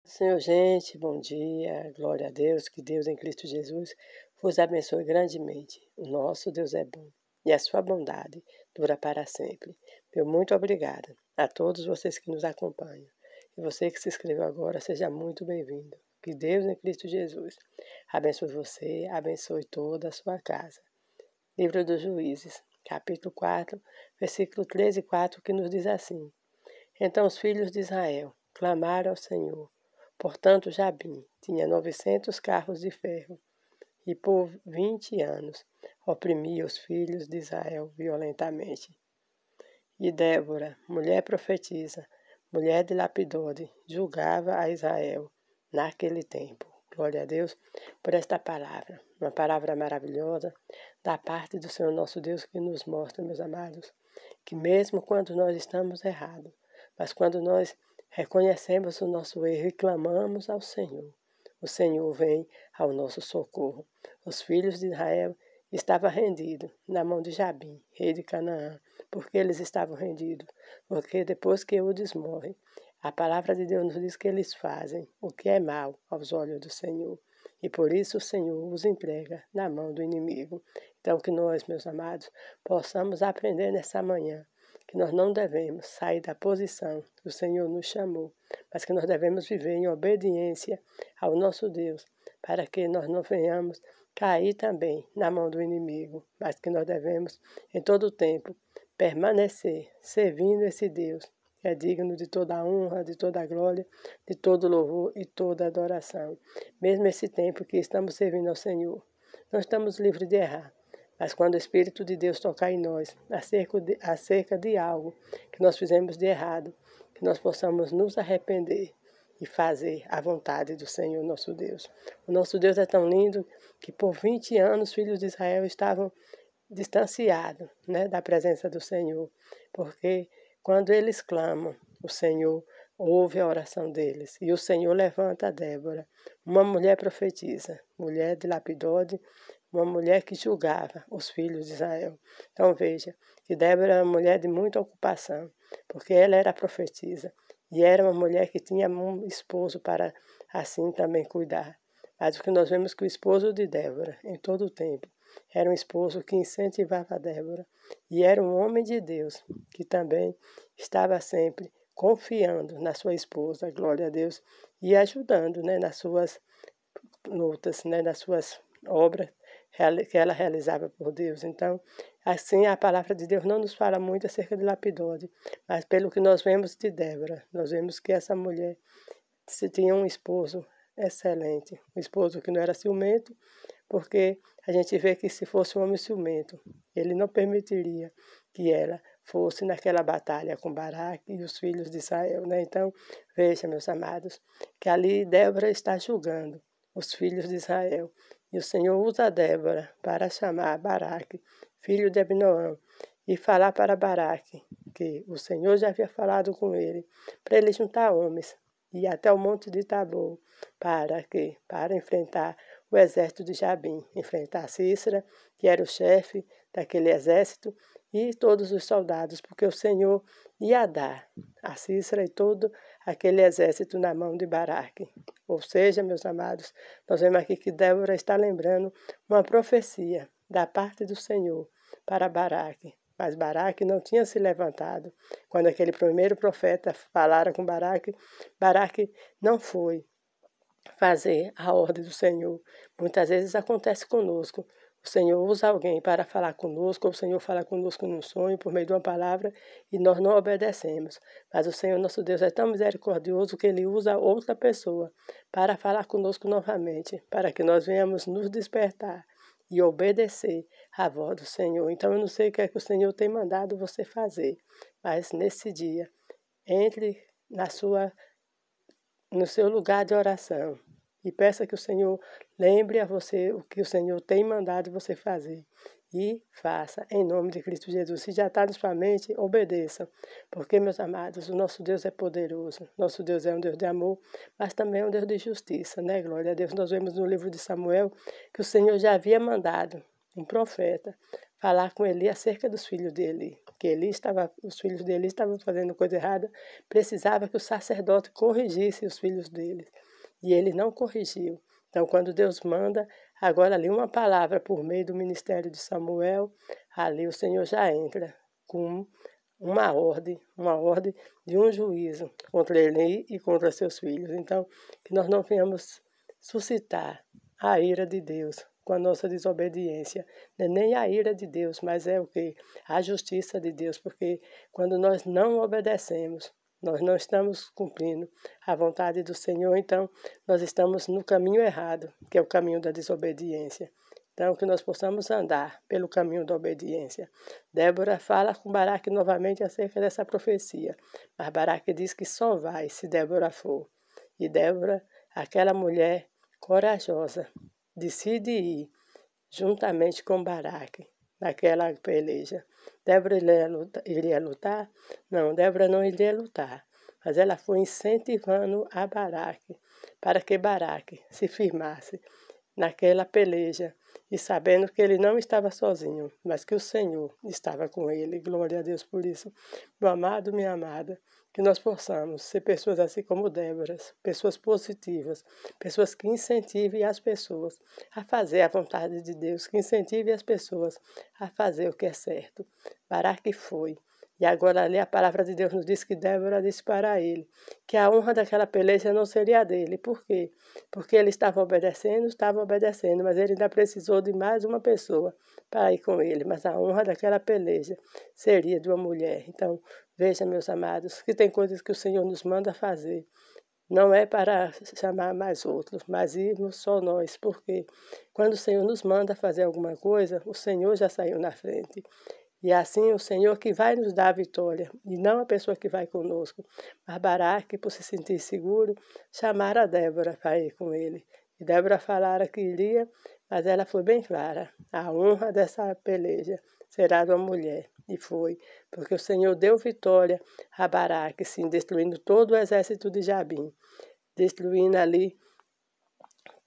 Senhor, gente, bom dia, glória a Deus, que Deus em Cristo Jesus vos abençoe grandemente. O nosso Deus é bom e a sua bondade dura para sempre. Meu muito obrigada a todos vocês que nos acompanham. E você que se inscreveu agora, seja muito bem-vindo. Que Deus em Cristo Jesus abençoe você, abençoe toda a sua casa. Livro dos Juízes, capítulo 4, versículo 13 e 4, que nos diz assim: Então os filhos de Israel clamaram ao Senhor. Portanto, Jabim tinha 900 carros de ferro e por 20 anos oprimia os filhos de Israel violentamente. E Débora, mulher profetisa, mulher de Lapidode, julgava a Israel naquele tempo. Glória a Deus por esta palavra, uma palavra maravilhosa da parte do Senhor nosso Deus que nos mostra, meus amados, que mesmo quando nós estamos errados, mas quando nós reconhecemos o nosso erro e clamamos ao Senhor, o Senhor vem ao nosso socorro. Os filhos de Israel estavam rendidos na mão de Jabim, rei de Canaã, porque eles estavam rendidos, porque depois que Eudes morre, a palavra de Deus nos diz que eles fazem o que é mal aos olhos do Senhor. E por isso o Senhor os entrega na mão do inimigo. Então que nós, meus amados, possamos aprender nessa manhã que nós não devemos sair da posição que o Senhor nos chamou, mas que nós devemos viver em obediência ao nosso Deus, para que nós não venhamos cair também na mão do inimigo, mas que nós devemos, em todo o tempo, permanecer servindo esse Deus, que é digno de toda a honra, de toda a glória, de todo louvor e toda adoração. Mesmo esse tempo que estamos servindo ao Senhor, não estamos livres de errar. Mas quando o Espírito de Deus tocar em nós acerca de algo que nós fizemos de errado, que nós possamos nos arrepender e fazer a vontade do Senhor nosso Deus. O nosso Deus é tão lindo que por 20 anos os filhos de Israel estavam distanciados, da presença do Senhor, porque quando eles clamam, o Senhor ouve a oração deles. E o Senhor levanta a Débora, uma mulher profetisa, mulher de Lapidode, uma mulher que julgava os filhos de Israel. Então veja que Débora era uma mulher de muita ocupação, porque ela era profetisa e era uma mulher que tinha um esposo para assim também cuidar. Mas o que nós vemos que o esposo de Débora, em todo o tempo, era um esposo que incentivava a Débora e era um homem de Deus que também estava sempre confiando na sua esposa, glória a Deus, e ajudando nas suas lutas, nas suas obras que ela realizava por Deus. Então, assim, a palavra de Deus não nos fala muito acerca de Lapidode, mas pelo que nós vemos de Débora, nós vemos que essa mulher tinha um esposo excelente, um esposo que não era ciumento, porque a gente vê que se fosse um homem ciumento, ele não permitiria que ela fosse naquela batalha com Baraque e os filhos de Israel. Então, veja, meus amados, que ali Débora está julgando os filhos de Israel. E o Senhor usa Débora para chamar Baraque, filho de Abinoam, e falar para Baraque que o Senhor já havia falado com ele, para ele juntar homens e ir até o monte de Tabor, para enfrentar o exército de Jabim, enfrentar Sísera, que era o chefe daquele exército, e todos os soldados, porque o Senhor ia dar a Sísera e todo aquele exército na mão de Baraque. Ou seja, meus amados, nós vemos aqui que Débora está lembrando uma profecia da parte do Senhor para Baraque. Mas Baraque não tinha se levantado. Quando aquele primeiro profeta falara com Baraque, Baraque não foi fazer a ordem do Senhor. Muitas vezes acontece conosco. O Senhor usa alguém para falar conosco, ou o Senhor fala conosco num sonho, por meio de uma palavra, e nós não obedecemos. Mas o Senhor, nosso Deus, é tão misericordioso que Ele usa outra pessoa para falar conosco novamente, para que nós venhamos nos despertar e obedecer à voz do Senhor. Então, eu não sei o que é que o Senhor tem mandado você fazer, mas nesse dia, entre no seu lugar de oração e peça que o Senhor lembre a você o que o Senhor tem mandado você fazer e faça em nome de Cristo Jesus. Se já está na sua mente, obedeça, porque, meus amados, o nosso Deus é poderoso, nosso Deus é um Deus de amor, mas também é um Deus de justiça, glória a Deus. Nós vemos no livro de Samuel que o Senhor já havia mandado um profeta falar com Eli acerca dos filhos de Eli. que os filhos dele estavam fazendo coisa errada, precisava que o sacerdote corrigisse os filhos dele. E ele não corrigiu. Então, quando Deus manda, agora ali uma palavra por meio do ministério de Samuel, ali o Senhor já entra com uma ordem de um juízo contra ele e contra seus filhos. Então, que nós não venhamos suscitar a ira de Deus com a nossa desobediência. Não é nem a ira de Deus, mas é o quê? A justiça de Deus, porque quando nós não obedecemos, nós não estamos cumprindo a vontade do Senhor, então nós estamos no caminho errado, que é o caminho da desobediência. Então, que nós possamos andar pelo caminho da obediência. Débora fala com Baraque novamente acerca dessa profecia, mas Baraque diz que só vai se Débora for. E Débora, aquela mulher corajosa, decide ir juntamente com Baraque naquela peleja. Débora iria lutar? Não, Débora não iria lutar, mas ela foi incentivando a Baraque para que Baraque se firmasse naquela peleja e sabendo que ele não estava sozinho, mas que o Senhor estava com ele. Glória a Deus por isso. Meu amado, minha amada, que nós possamos ser pessoas assim como Déboras, pessoas positivas, pessoas que incentivem as pessoas a fazer a vontade de Deus, que incentivem as pessoas a fazer o que é certo. Baraque foi. E agora ali a palavra de Deus nos diz que Débora disse para ele que a honra daquela peleja não seria dele. Por quê? Porque ele estava obedecendo, mas ele ainda precisou de mais uma pessoa para ir com ele. Mas a honra daquela peleja seria de uma mulher. Então, veja, meus amados, que tem coisas que o Senhor nos manda fazer. Não é para chamar mais outros, mas irmos só nós. Porque quando o Senhor nos manda fazer alguma coisa, o Senhor já saiu na frente. E assim o Senhor que vai nos dar a vitória, e não a pessoa que vai conosco. Mas Baraque, por se sentir seguro, chamara a Débora para ir com ele. E Débora falara que iria, mas ela foi bem clara. A honra dessa peleja será de uma mulher. E foi, porque o Senhor deu vitória a Baraque, sim, destruindo todo o exército de Jabim, destruindo ali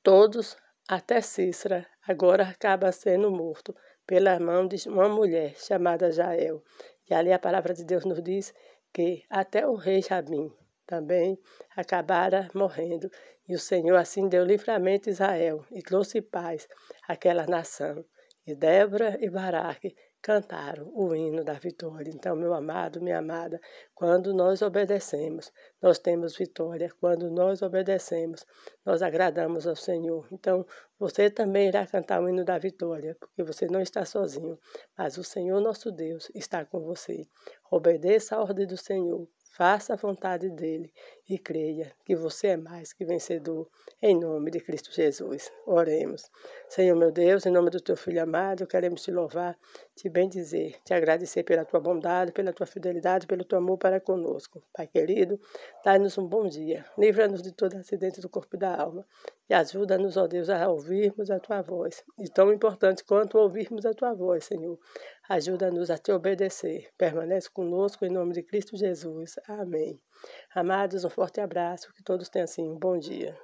todos, até Sísera, agora acaba sendo morto pela mão de uma mulher chamada Jael. E ali a palavra de Deus nos diz que até o rei Jabim também acabara morrendo. E o Senhor assim deu livramento a Israel e trouxe paz àquela nação. E Débora e Baraque cantaram o hino da vitória. Então, meu amado, minha amada, quando nós obedecemos, nós temos vitória. Quando nós obedecemos, nós agradamos ao Senhor. Então, você também irá cantar o hino da vitória, porque você não está sozinho, mas o Senhor nosso Deus está com você. Obedeça a ordem do Senhor. Faça a vontade dele e creia que você é mais que vencedor, em nome de Cristo Jesus. Oremos. Senhor meu Deus, em nome do teu Filho amado, queremos te louvar, te bendizer, te agradecer pela tua bondade, pela tua fidelidade, pelo teu amor para conosco. Pai querido, dá-nos um bom dia, livra-nos de todo acidente do corpo e da alma e ajuda-nos, ó Deus, a ouvirmos a tua voz. E tão importante quanto ouvirmos a tua voz, Senhor, ajuda-nos a te obedecer. Permanece conosco em nome de Cristo Jesus. Amém. Amados, um forte abraço, que todos tenham assim um bom dia.